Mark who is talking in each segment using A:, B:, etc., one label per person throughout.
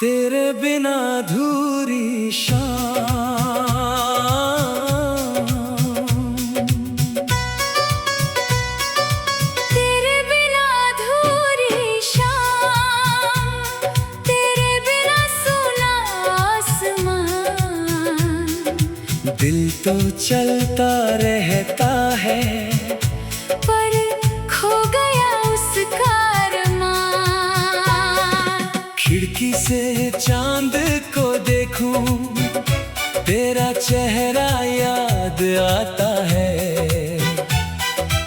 A: तेरे बिना अधूरी शाम,
B: तेरे बिना अधूरी शाम, तेरे बिना सूना आसमान।
A: दिल तो चलता रहता है
B: पर खो गया उसका अरमान।
A: खिड़की से चांद को देखूं, तेरा चेहरा याद आता है।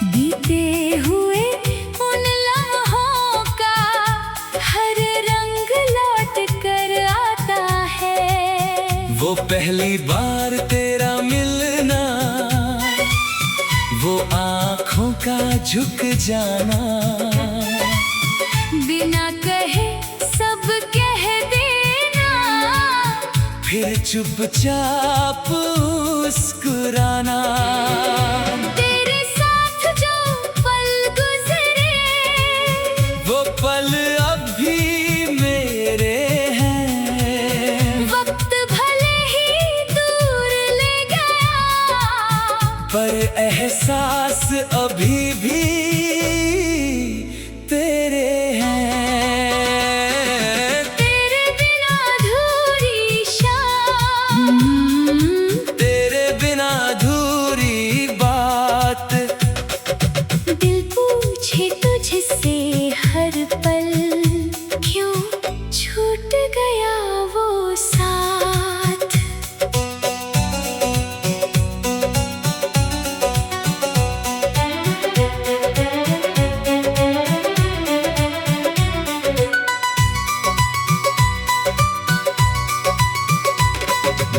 B: बीते हुए उन लम्हों का हर रंग लौट कर आता है।
A: वो पहली बार तेरा मिलना, वो आँखों का झुक जाना,
B: बिना कहे सब कह देना,
A: फिर चुपचाप मुस्कुराना।
B: तेरे साथ जो पल गुजरे,
A: वो पल अब भी मेरे हैं।
B: वक्त भले ही दूर ले गया,
A: पर एहसास अभी भी तेरे हैं।
B: तेरे बिना अधूरी शाम,
A: तेरे बिना अधूरी बात।
B: दिल पूछे तुझसे हर पल, क्यों छूट गया वो साथ।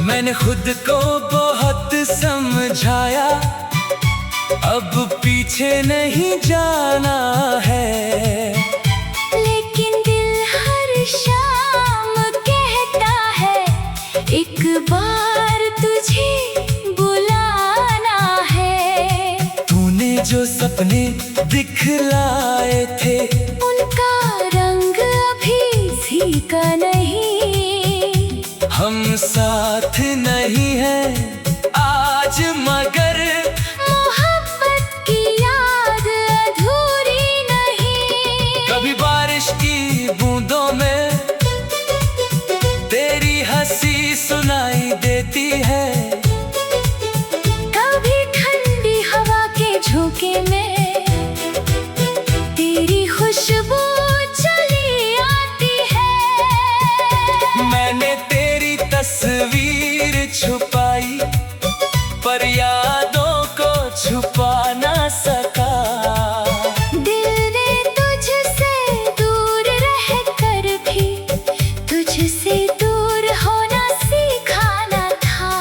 A: मैंने खुद को बहुत समझाया, अब पीछे नहीं जाना है।
B: लेकिन दिल हर शाम कहता है, एक बार तुझे बुलाना है।
A: तूने जो सपने दिखलाए थे,
B: उनका रंग अभी फीका नहीं।
A: हम साथ नहीं हैं आज, मगर
B: मोहब्बत की याद अधूरी नहीं।
A: कभी बारिश की बूंदों में तेरी हंसी सुनाई देती है।
B: कभी ठंडी हवा के झोंके में तेरी खुशबू चली आती है।
A: मैंने तेरी तस्वीर छुपाई, पर यादों को छुपा ना सका।
B: दिल ने तुझसे दूर रहकर भी तुझसे दूर होना सिखाना था।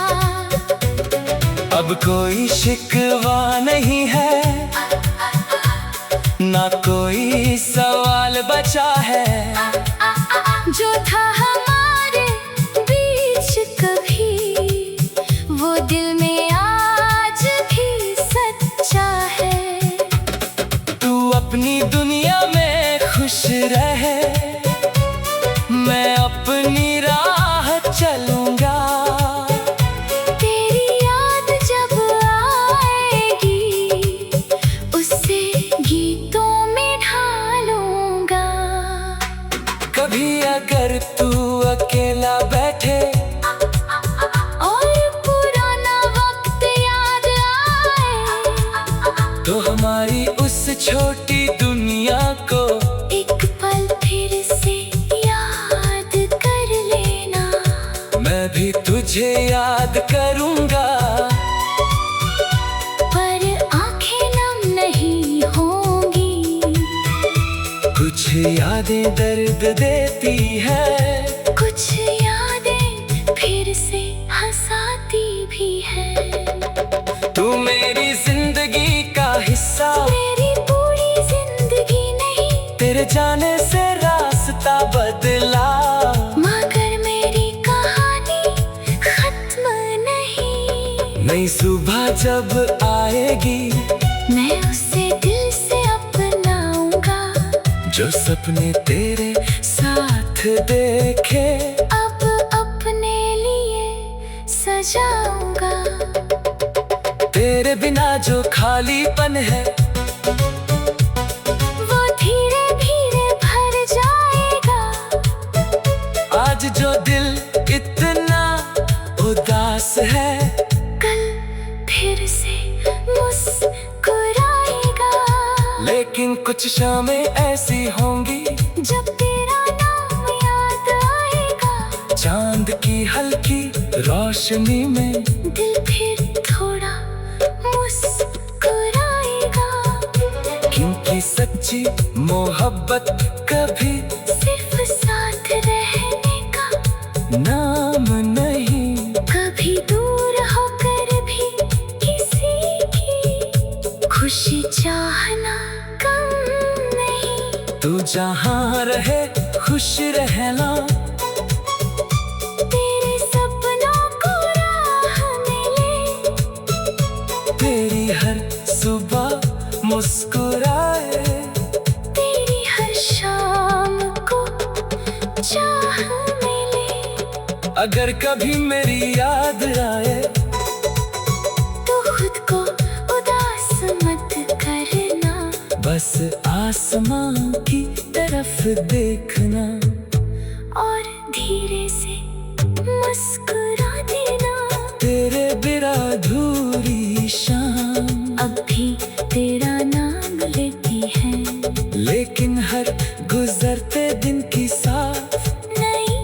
A: अब कोई शिकवा नहीं है, ना कोई सवाल बचा है।
B: जो था हमारे बीच कभी, वो दिल में आज भी सच्चा है।
A: तू अपनी दुनिया में खुश रहे, मैं अपनी राह चलूंगा।
B: तेरी याद जब आएगी, उसे गीतों में ढालूंगा।
A: कभी अगर तू अकेला बैठे
B: और पुराना वक्त याद आए,
A: तो हमारी उस छोटी दुनिया को
B: एक पल फिर से याद कर लेना।
A: मैं भी तुझे याद करूंगा।
B: पर आंखें नम नहीं होंगी,
A: कुछ यादें दर्द देती है,
B: कुछ यादें फिर से हंसाती भी है।
A: तू मेरी जिंदगी का हिस्सा,
B: मेरी पूरी जिंदगी नहीं,
A: तेरे जाने से रास्ता बदला।
B: मगर मेरी कहानी खत्म नहीं।
A: नई सुबह जब आएगी,
B: मैं उसे दिल से अपनाऊंगा।
A: जो सपने तेरे साथ देखे जो खालीपन है
B: वो धीरे धीरे भर जाएगा।
A: आज जो दिल इतना उदास है
B: कल फिर से मुस्कुराएगा।
A: लेकिन कुछ शामें ऐसी होंगी
B: जब तेरा नाम याद आएगा।
A: चांद की हल्की रोशनी में
B: दिल फिर थोड़ा मुस्कुराएगा।
A: क्योंकि सच्ची मोहब्बत कभी
B: सिर्फ साथ रहने का
A: नाम नहीं।
B: कभी दूर होकर भी किसी की खुशी चाहना कम नहीं।
A: तू जहाँ रहे खुश रहना,
B: तेरे सपनों को राह मिले।
A: तेरी हर सुबह मुस्कुराए,
B: तेरी हर शाम को चाह मिले।
A: अगर कभी मेरी याद आए
B: तो खुद को उदास मत करना।
A: बस आसमां की तरफ देखना
B: और धीरे से मुस्कुरा देना।
A: तेरे बिना अधूरी शाम
B: अब भी तेरा नाम लेती है,
A: लेकिन हर गुजरते दिन की साथ
B: नई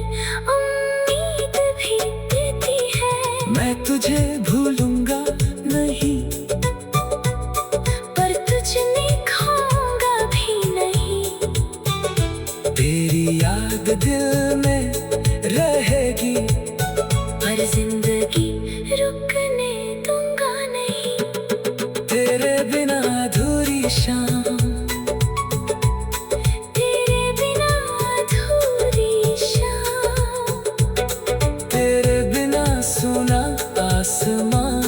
B: उम्मीद भी देती है।
A: मैं तुझे भूलूंगा नहीं,
B: पर तुझने खोऊंगा भी नहीं।
A: तेरी याद दिल में रहेगी,
B: पर जिंदगी रुकने दूंगा नहीं।
A: तेरे बिना अधूरी शाम,
B: तेरे बिना अधूरी शाम।
A: तेरे बिना सुना आसमां।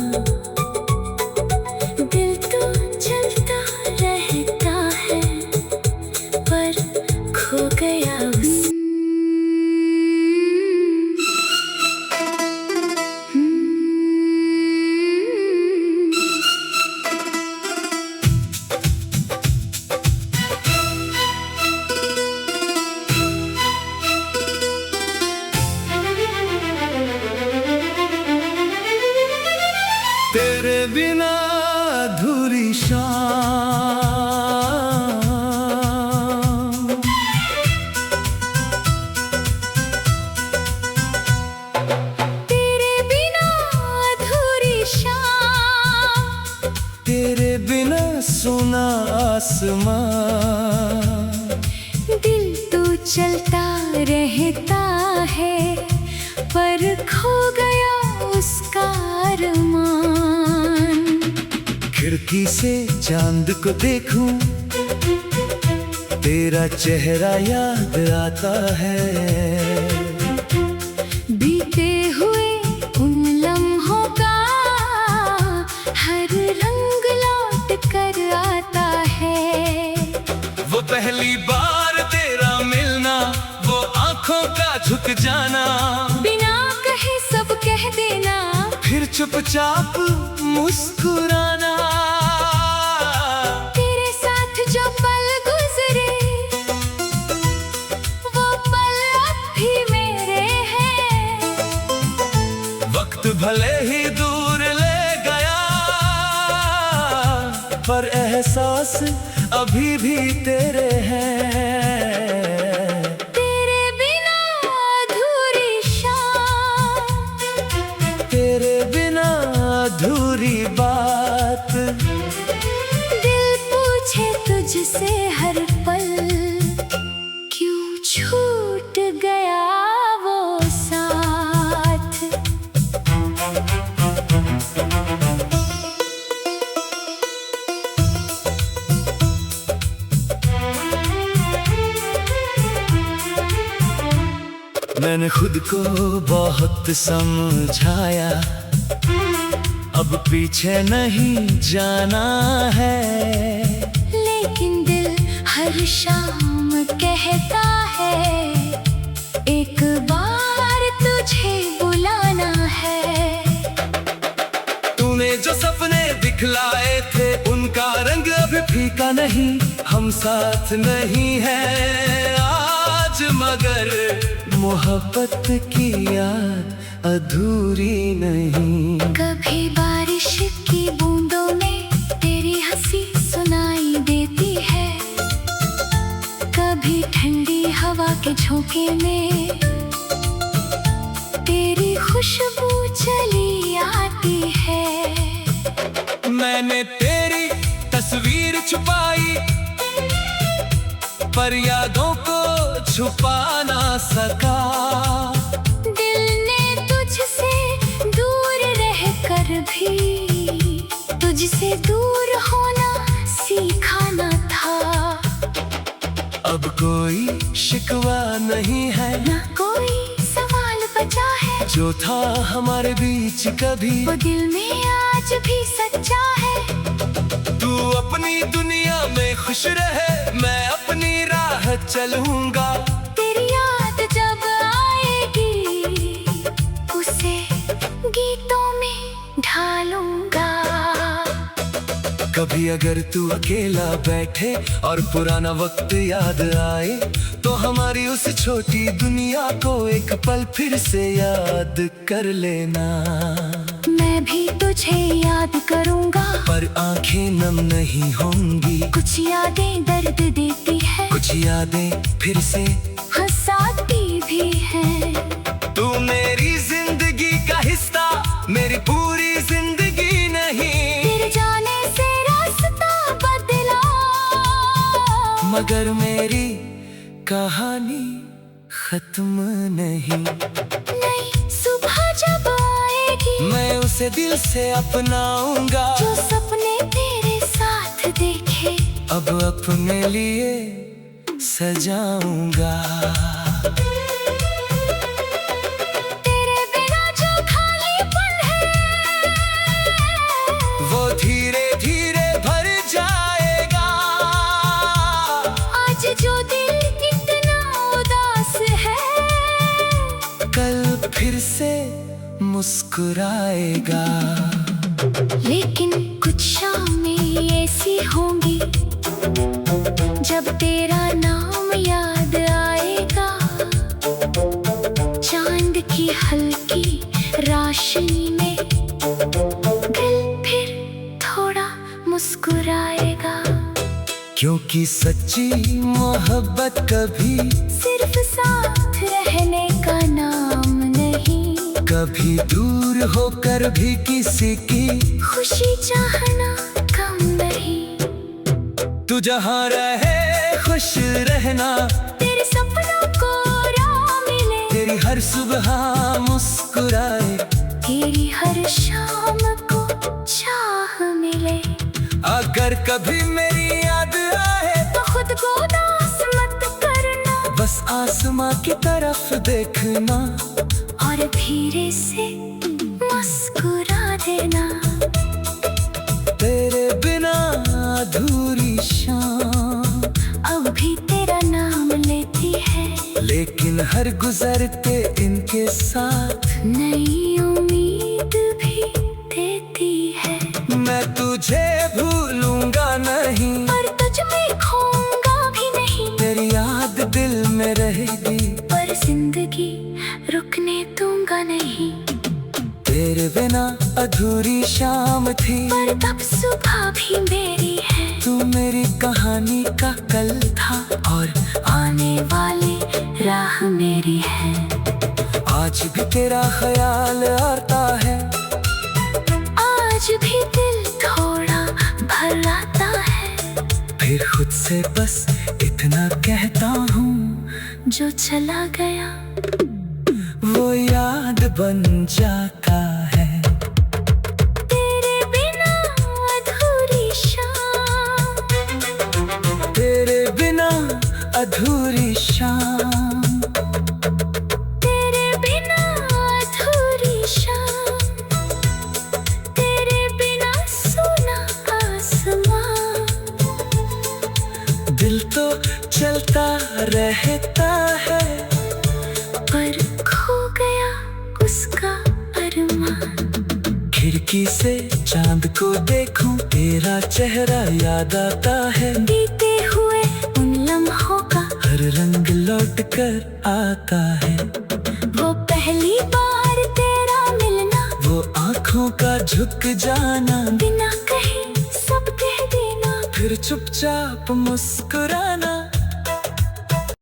B: दिल तो चलता रहता है पर खो गया उस
A: तेरे बिना अधूरी शाम।
B: तेरे बिना अधूरी शाम।
A: तेरे बिना सुना आसमां।
B: दिल तो चलता रहता है पर खो गया उसका अरमान।
A: खिड़की से चांद को देखूं, तेरा चेहरा याद आता है।
B: बीते हुए उन लम्हों का हर रंग लौट कर आता है।
A: वो पहली बार तेरा मिलना, वो आंखों का झुक जाना,
B: बिना कहे सब कह देना,
A: फिर चुपचाप मुस्कुराना।
B: तेरे साथ जो पल गुजरे वो पल अब भी मेरे हैं।
A: वक्त भले ही दूर ले गया, पर एहसास अभी भी तेरे हैं।
B: तेरे बिना अधूरी शाम।
A: तेरे बिना अधूरी बात।
B: दिल पूछे तुझसे हर पल क्यों छूट गया वो साथ।
A: मैंने खुद को बहुत समझाया, अब पीछे नहीं जाना है।
B: लेकिन दिल हर शाम कहता है एक बार तुझे बुलाना है।
A: तूने जो सपने दिखलाए का नहीं, हम साथ नहीं है आज, मगर मोहब्बत की याद अधूरी नहीं।
B: कभी बारिश की बूंदों में तेरी हंसी सुनाई देती है, कभी ठंडी हवा के झोंके में तेरी खुशबू चली आती है।
A: मैंने तेरी तस्वीर छुपाई, पर यादों को छुपा ना सका।
B: दिल ने तुझसे दूर रहकर भी तुझसे दूर होना सीखा न था।
A: अब कोई शिकवा नहीं है,
B: ना कोई सवाल बचा है,
A: जो था हमारे बीच कभी
B: वो दिल में आज भी सच्चा है।
A: तू अपनी दुनिया में खुश रहे, मैं अपनी राह चलूंगा।
B: तेरी याद जब आएगी उसे गीतों में ढालूंगा।
A: कभी अगर तू अकेला बैठे और पुराना वक्त याद आए, तो हमारी उस छोटी दुनिया को एक पल फिर से याद कर लेना।
B: मैं भी तुझे याद करूंगा,
A: पर आंखें नम नहीं होंगी।
B: कुछ यादें दर्द देती है,
A: कुछ यादें फिर से
B: हंसाती भी है।
A: तू मेरी जिंदगी का हिस्सा, मेरी पूरी जिंदगी नहीं।
B: तेरे जाने से रास्ता बदला,
A: मगर मेरी कहानी खत्म नहीं।
B: नई सुबह जब आएगी,
A: मैं उसे दिल से अपनाऊंगा।
B: जो सपने तेरे साथ देखे
A: अब अपने लिए सजाऊंगा।
B: तेरे बिना जो खालीपन है,
A: वो धीरे धीरे भर जाएगा।
B: आज जो दिल इतना उदास है,
A: कल फिर से मुस्कुराएगा।
B: लेकिन कुछ शामें ऐसी होंगी जब तेरा नाम याद आएगा। चांद की हल्की रोशनी में दिल फिर थोड़ा मुस्कुराएगा।
A: क्योंकि सच्ची मोहब्बत कभी
B: सिर्फ साथ रहने का नाम नहीं,
A: कभी दूर होकर भी किसी की
B: खुशी चाहना कम नहीं।
A: तू जहाँ रहे खुश रहना,
B: तेरे सपनों को राह मिले,
A: तेरी हर सुबह मुस्कुराए,
B: तेरी हर शाम को चाह मिले।
A: अगर कभी मेरी याद आए,
B: तो खुद को उदास मत करना,
A: बस आसमां की तरफ देखना
B: और धीरे से मुस्कुरा देना।
A: तेरे बिना अधूरी शाम
B: अब भी तेरा नाम लेती है,
A: लेकिन हर गुजरते इनके साथ
B: नई उम्मीद भी देती है।
A: मैं तुझे भूलूंगा नहीं,
B: और तुझ में खोऊंगा भी नहीं।
A: तेरी याद दिल में रहेगी,
B: पर जिंदगी रुकने दूंगा नहीं।
A: तेरे बिना अधूरी शाम थी,
B: पर तब सुबह भी मेरी है।
A: तू मेरी कहानी का कल था, और
B: आने वाली राह मेरी है।
A: आज भी तेरा ख्याल आता है,
B: आज भी दिल थोड़ा भर आता है।
A: फिर खुद से बस इतना कहता हूँ,
B: जो चला गया
A: वो याद बन जाता है।
B: तेरे बिना अधूरी शाम,
A: तेरे बिना अधूरी शाम,
B: तेरे बिना अधूरी शाम, तेरे बिना सोना आसमां।
A: दिल तो चलता रहता है,
B: पर खो गया उसका अरमान।
A: खिड़की से चांद को देखूं, तेरा चेहरा याद आता है।
B: बीते हुए उन लम्हों का
A: हर रंग लौट कर आता है।
B: वो पहली बार तेरा मिलना,
A: वो आँखों का झुक जाना,
B: बिना कहे सब कह देना,
A: फिर चुपचाप मुस्कुराना।